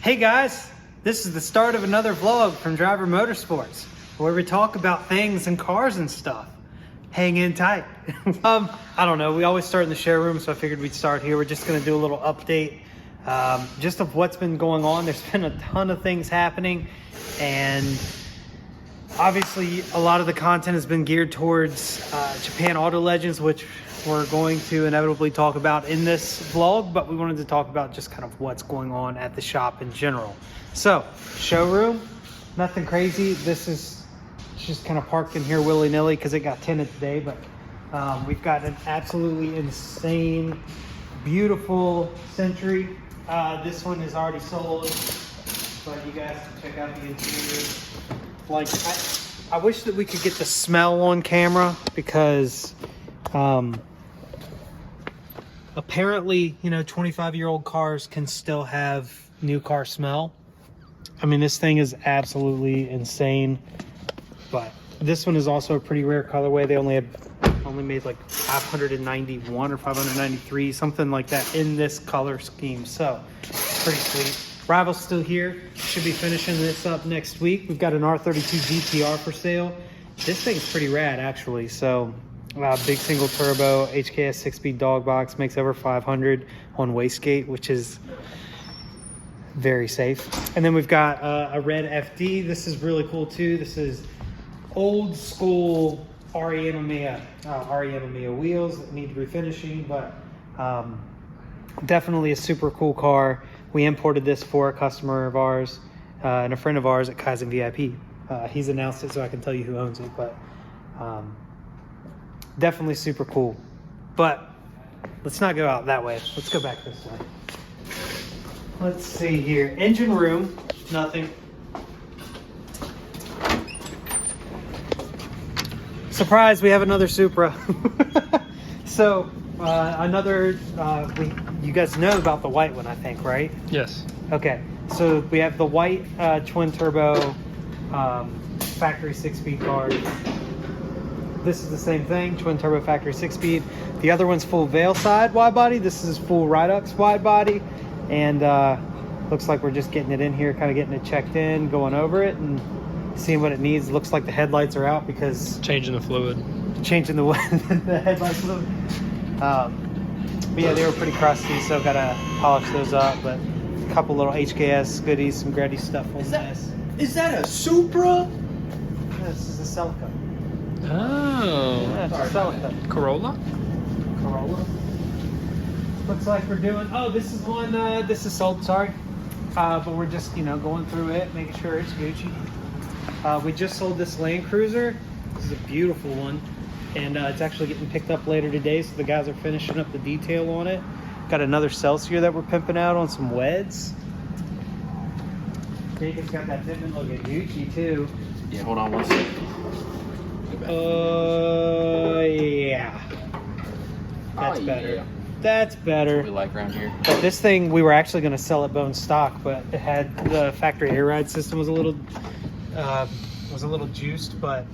Hey guys, this is the start of another vlog from Driver Motorsports, where we talk about things and cars and stuff. Hang in tight. I don't know, we always start in the showroom, so I figured we'd start here. We're just gonna do a little update just of what's been going on. There's been a ton of things happening, and obviously a lot of the content has been geared towards Japan Auto Legends, which we're going to inevitably talk about in this vlog, but we wanted to talk about just kind of what's going on at the shop in general. So, showroom, nothing crazy. This is just kind of parked in here willy-nilly because it got tinted today, but we've got an absolutely insane, beautiful Century. This one is already sold, but you guys can check out the interior. Like, I wish that we could get the smell on camera because apparently, you know, 25-year-old cars can still have new car smell. I mean, this thing is absolutely insane, but this one is also a pretty rare colorway. They only made like 591 or 593, something like that in this color scheme. So pretty sweet. Rival's still here. Should be finishing this up next week. We've got an R32 GTR for sale. This thing's pretty rad, actually. So big single turbo, HKS 6-speed dog box, makes over 500 on wastegate, which is very safe. And then we've got a red FD. This is really cool too. This is old school RE Mamiya wheels that need refinishing, but definitely a super cool car. We imported this for a customer of ours and a friend of ours at Kaizen VIP. He's announced it, so I can tell you who owns it, but definitely super cool. But let's not go out that way. Let's go back this way. Let's see here. Engine room, nothing. Surprise, we have another Supra. So you guys know about the white one, I think, right? Yes. Okay, so we have the white twin turbo factory 6-speed car. This is the same thing, twin turbo factory 6-speed. The other one's full veil side wide body. This is full Redux wide body, and looks like we're just getting it in here, kind of getting it checked in, going over it, and seeing what it needs. Looks like the headlights are out because Changing the fluid. Changing the headlight fluid. But yeah, they were pretty crusty, so gotta polish those up. But a couple little HKS goodies, some Gretty stuff on this. Is that a Supra? This is a Celica. Oh. Yeah, it's a Celica. Corolla? Corolla. Looks like we're doing. Oh, this is one. This is sold. Sorry, but we're just going through it, making sure it's Gucci. We just sold this Land Cruiser. This is a beautiful one, and it's actually getting picked up later today. So the guys are finishing up the detail on it. Got another Celsior that we're pimping out on some weds. Jacob's got that different look at Gucci too. Yeah, hold on one second. Yeah. That's better. Yeah. That's better. We like around here. But this thing, we were actually going to sell it bone stock, but it had the factory air ride system was a little juiced, but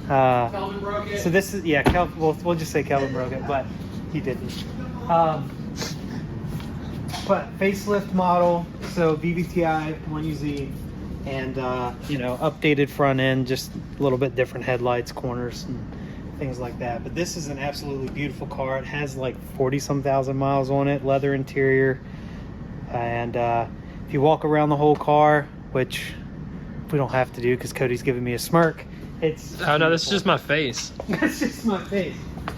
Calvin broke it. so this is we'll just say Kelvin broke it, but he didn't. But facelift model, so VVTi 1UZ, and updated front end, just a little bit different headlights, corners, and things like that. But this is an absolutely beautiful car. It has like 40-some thousand miles on it, leather interior, and if you walk around the whole car, which we don't have to do because Cody's giving me a smirk, it's Oh no, this is just my face. that's just my face.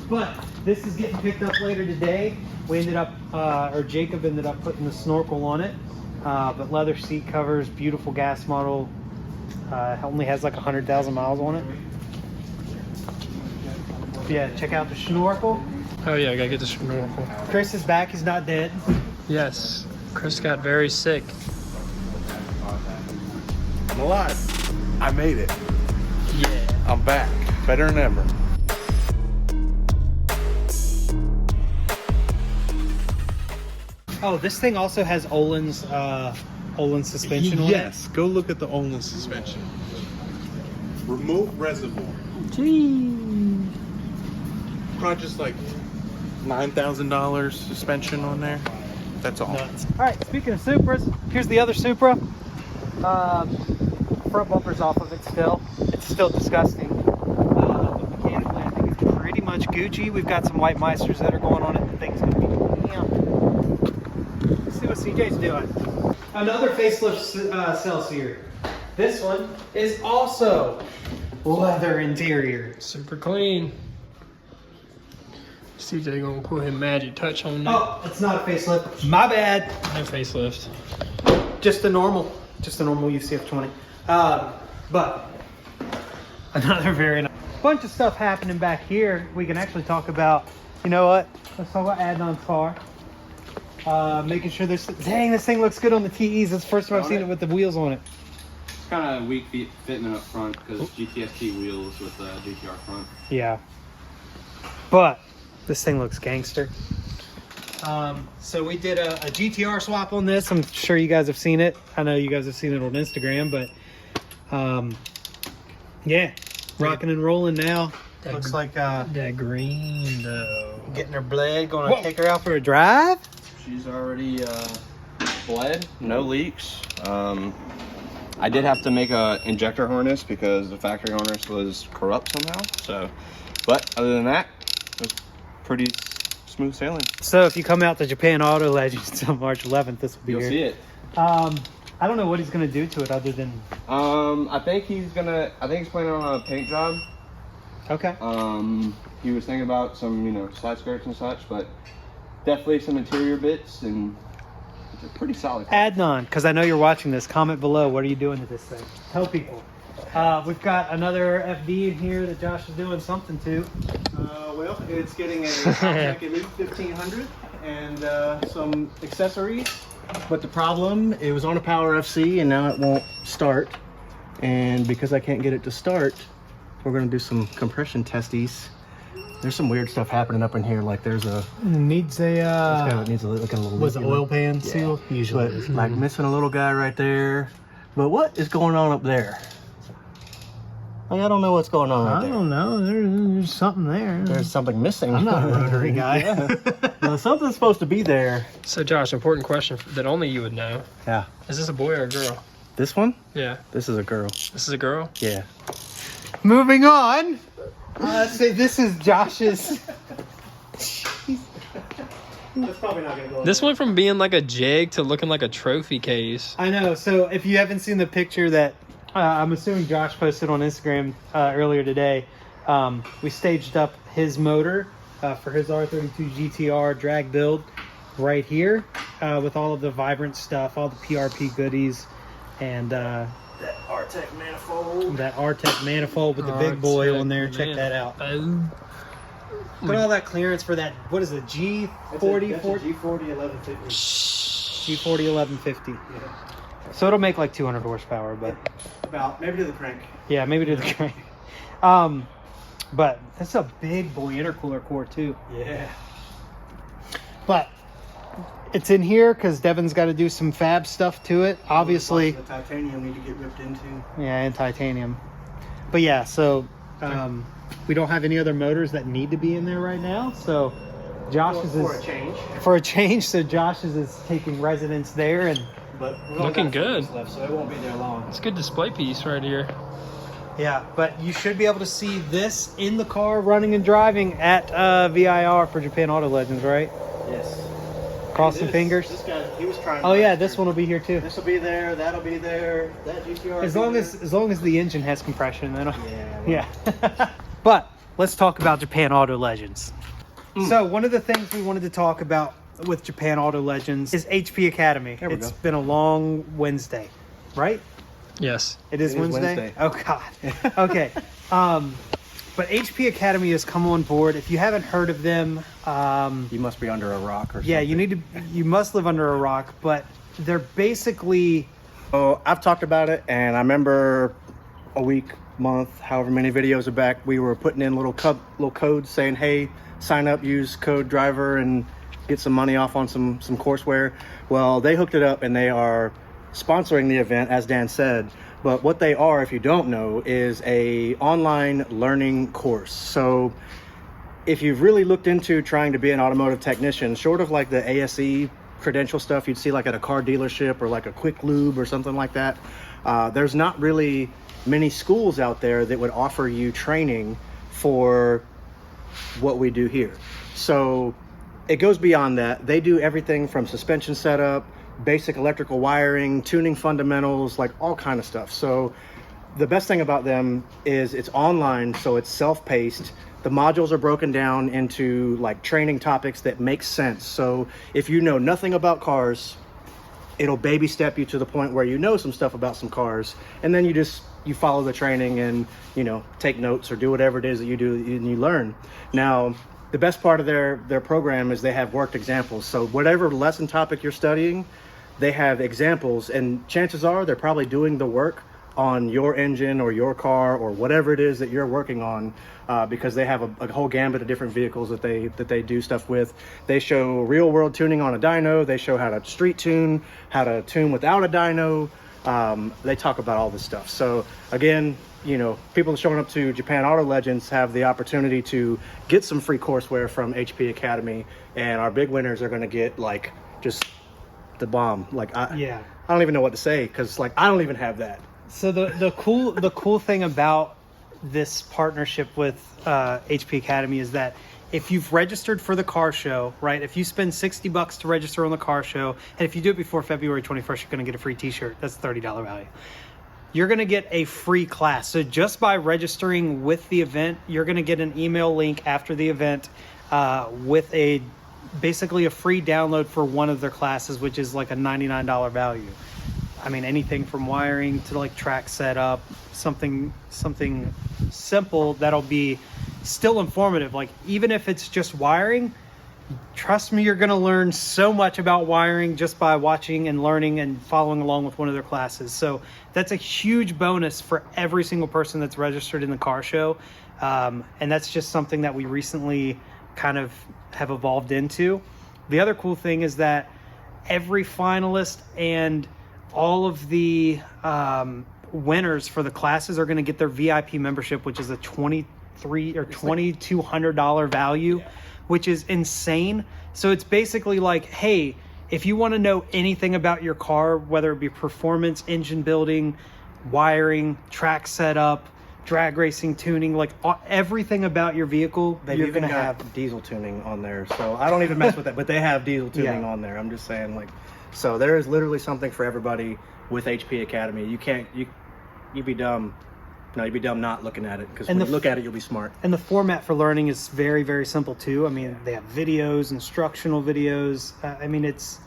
But this is getting picked up later today. We ended up, or Jacob ended up putting the snorkel on it. But leather seat covers, beautiful gas model. Only has like 100,000 miles on it. Yeah, check out the snorkel. Oh yeah, I gotta get the snorkel. Chris is back, he's not dead. Yes. Chris got very sick. I'm alive. I made it. Yeah. I'm back. Better than ever. Oh, this thing also has Olin's suspension on it. Yes, go look at the Olin suspension. Remote reservoir. Gee. Probably just like $9,000 suspension on there. That's all. Nuts. All right, speaking of Supras, here's the other Supra. Front bumper's off of it still. It's still disgusting. But mechanically, I think it's pretty much Gucci. We've got some white Meisters that are going on it. The thing's gonna be damn. Let's see what CJ's doing. Another facelift cells here. This one is also leather interior. Super clean. CJ gonna put his magic touch on that. Oh, it's not a facelift. My bad. No facelift. Just a normal UCF 20. But another very nice bunch of stuff happening back here. We can actually talk about, you know what? Let's talk about Adnan's car. Making sure this thing looks good on the TEs. It's the first time I've seen it with the wheels on it. It's kind of weak fitment up front because GTST wheels with GTR front. Yeah. But this thing looks gangster. So we did a GTR swap on this. I'm sure you guys have seen it. I know you guys have seen it on Instagram, but yeah, rocking and rolling now. Looks like that green though. getting her bled. Gonna take her out for a drive. She's already bled, no leaks. I did have to make a injector harness because the factory harness was corrupt somehow. So, but other than that, it was pretty smooth sailing. So if you come out to Japan Auto Legends on March 11th, this will be You'll here. see it. I don't know what he's gonna do to it other than. I think he's planning on a paint job. Okay. He was thinking about some, side skirts and such, but definitely some interior bits, and it's a pretty solid car. Adnan, because I know you're watching this, comment below. What are you doing to this thing? Tell people. We've got another FD in here that Josh is doing something to. Well, it's getting a Tech Elite 1500 and some accessories. But the problem, it was on a Power FC and now it won't start. And because I can't get it to start, we're going to do some compression testies. There's some weird stuff happening up in here. Like there's a Needs a needs a little was it oil pan seal? Usually, but like missing a little guy right there. But what is going on up there? Like, I don't know what's going on right there. know. There's something there. There's something missing. I'm not a rotary guy. No, something's supposed to be there. So Josh, important question that only you would know. Yeah. Is this a boy or a girl? This one? Yeah. This is a girl. This is a girl? Yeah. Moving on. Let's say this is Josh's. That's probably not gonna go. This went from being like a jig to looking like a trophy case. I know. So if you haven't seen the picture that I'm assuming Josh posted on Instagram earlier today, we staged up his motor for his R32 GTR drag build right here with all of the vibrant stuff, all the PRP goodies, and That R-Tech manifold. that R-Tech manifold with the big boy on there. Check that out. Boom. Look at all that clearance for that. What is it? G40? G40 1150. G40 1150. Yeah. So it'll make like 200 horsepower, but About maybe to the crank. yeah, maybe to the crank. But that's a big boy intercooler core too. Yeah. But it's in here because Devin's got to do some fab stuff to it. Obviously, The titanium need to get ripped into. yeah, and titanium. But yeah, so we don't have any other motors that need to be in there right now. So Josh's For a is change. for a change. So Josh's is taking residence there, and But we only Looking got 4 good. weeks left, so it won't be there long. It's a good display piece right here. yeah. But you should be able to see this in the car running and driving at VIR for Japan Auto Legends, right? Yes. Crossing This fingers. guy, he was trying. Oh yeah, this one will be here too. This will be there. That'll be there. That GTR. As long as the engine has compression, then Yeah. yeah. But let's talk about Japan Auto Legends. So one of the things we wanted to talk about with Japan Auto Legends is HP Academy. There we It's go. been a long Wednesday, right? Yes. It is It is Wednesday? Wednesday. Oh God. Okay. But HP Academy has come on board. If you haven't heard of them, You must be under a rock or something. yeah, you must live under a rock. But they're basically Oh, I've talked about it, and I remember a week, month, however many videos back, we were putting in little codes saying, "Hey, sign up, use code driver, and get some money off on some courseware." Well, they hooked it up, and they are sponsoring the event, as Dan said. But what they are, if you don't know, is a online learning course. So if you've really looked into trying to be an automotive technician, short of like the ASE credential stuff you'd see like at a car dealership or like a quick lube or something like that. There's not really many schools out there that would offer you training for what we do here. So it goes beyond that. They do everything from suspension setup, basic electrical wiring, tuning fundamentals, like all kind of stuff. So the best thing about them is it's online, so it's self-paced. The modules are broken down into like training topics that make sense. So if you know nothing about cars, it'll baby step you to the point where you know some stuff about some cars, and then you follow the training and, you know, take notes or do whatever it is that you do and you learn. Now, the best part of their program is they have worked examples. So whatever lesson topic you're studying, they have examples, and chances are they're probably doing the work on your engine or your car or whatever it is that you're working on, because they have a whole gambit of different vehicles that they do stuff with. They show real world tuning on a dyno. They show how to street tune, how to tune without a dyno. They talk about all this stuff. So again, you know, people showing up to Japan Auto Legends have the opportunity to get some free courseware from HP Academy, and our big winners are going to get like just the bomb. Like I don't even know what to say, because like I don't even have that. So the cool thing about this partnership with HP Academy is that if you've registered for the car show, right? If you spend $60 to register on the car show, and if you do it before February 21st, you're going to get a free T-shirt. That's $30 value. You're going to get a free class. So just by registering with the event, you're going to get an email link after the event with basically a free download for one of their classes, which is like a $99 value. I mean, anything from wiring to like track setup, something simple that'll be still informative. Like even if it's just wiring, trust me, you're going to learn so much about wiring just by watching and learning and following along with one of their classes. So that's a huge bonus for every single person that's registered in the car show. And that's just something that we recently kind of have evolved into. The other cool thing is that every finalist and all of the winners for the classes are going to get their VIP membership, which is a $2,300 or $2,200 value, which is insane. So it's basically like, hey, if you want to know anything about your car, whether it be performance, engine building, wiring, track setup, drag racing, tuning, like everything about your vehicle, They've even got diesel tuning on there. So I don't even mess with that, but they have diesel tuning on there. I'm just saying, like, so there is literally something for everybody with HP Academy. You'd be dumb. No, you'd be dumb not looking at it, because when you look at it, you'll be smart. And the format for learning is very, very simple too. I mean, they have videos, instructional videos. I mean, it's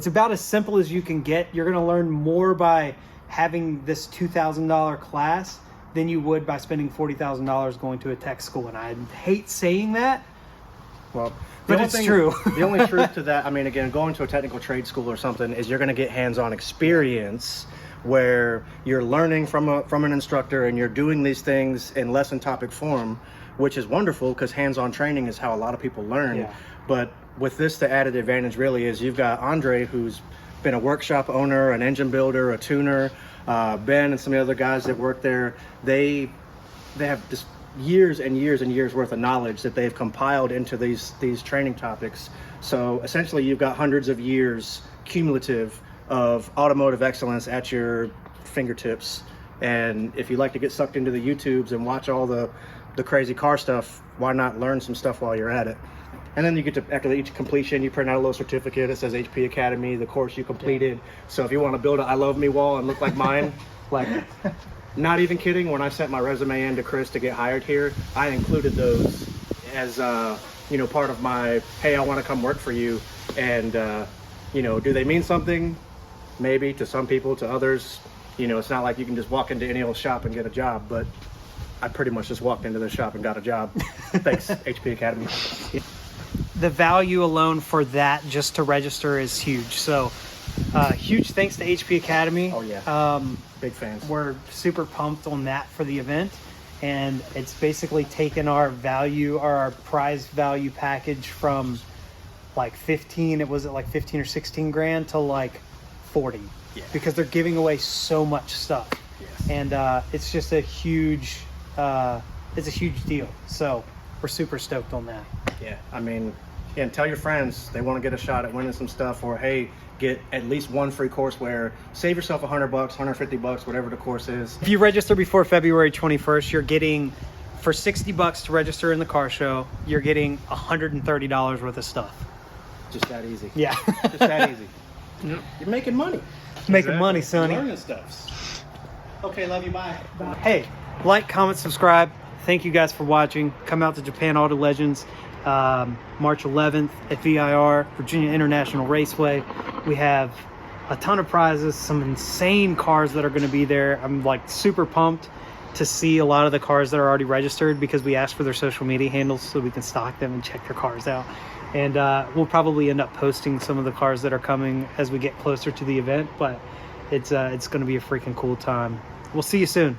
about as simple as you can get. You're going to learn more by having this $2,000 class than you would by spending $40,000 going to a tech school. And I hate saying that. Well, but it's true. The only truth to that, I mean, again, going to a technical trade school or something, is you're going to get hands-on experience where you're learning from an instructor and you're doing these things in lesson topic form, which is wonderful because hands-on training is how a lot of people learn. Yeah. But with this, the added advantage really is you've got Andre, who's been a workshop owner, an engine builder, a tuner, Ben and some of the other guys that work there. They have just years and years and years worth of knowledge that they've compiled into these training topics. So essentially you've got hundreds of years cumulative of automotive excellence at your fingertips. And if you like to get sucked into the YouTubes and watch all the crazy car stuff, why not learn some stuff while you're at it? And then you get to, after each completion, you print out a little certificate. It says HP Academy, the course you completed. So if you want to build a I love me wall and look like mine, like, not even kidding, when I sent my resume in to Chris to get hired here, I included those as part of my, hey, I want to come work for you. And do they mean something? Maybe to some people, to others, it's not like you can just walk into any old shop and get a job, but I pretty much just walked into the shop and got a job. Thanks, HP Academy. The value alone for that just to register is huge. So huge thanks to HP Academy. Oh yeah, big fans. We're super pumped on that for the event, and it's basically taken our prize value package from like 15 or 16 grand to like 40, because they're giving away so much stuff. Yes. And it's just a huge deal. So we're super stoked on that. Yeah, I mean, And tell your friends they want to get a shot at winning some stuff, or hey, get at least one free courseware. Save yourself $100, $150, whatever the course is. If you register before February 21st, you're getting, for $60 to register in the car show, you're getting $130 worth of stuff. Just that easy. Yeah. Just that easy. You're making money. Making money, Sonny. Learning stuff. Okay, love you. Bye. Hey, like, comment, subscribe. Thank you guys for watching. Come out to Japan Auto Legends March 11th at VIR, Virginia International Raceway. We have a ton of prizes, some insane cars that are going to be there. I'm like super pumped to see a lot of the cars that are already registered, because we asked for their social media handles so we can stalk them and check their cars out. And we'll probably end up posting some of the cars that are coming as we get closer to the event, but it's going to be a freaking cool time. We'll see you soon.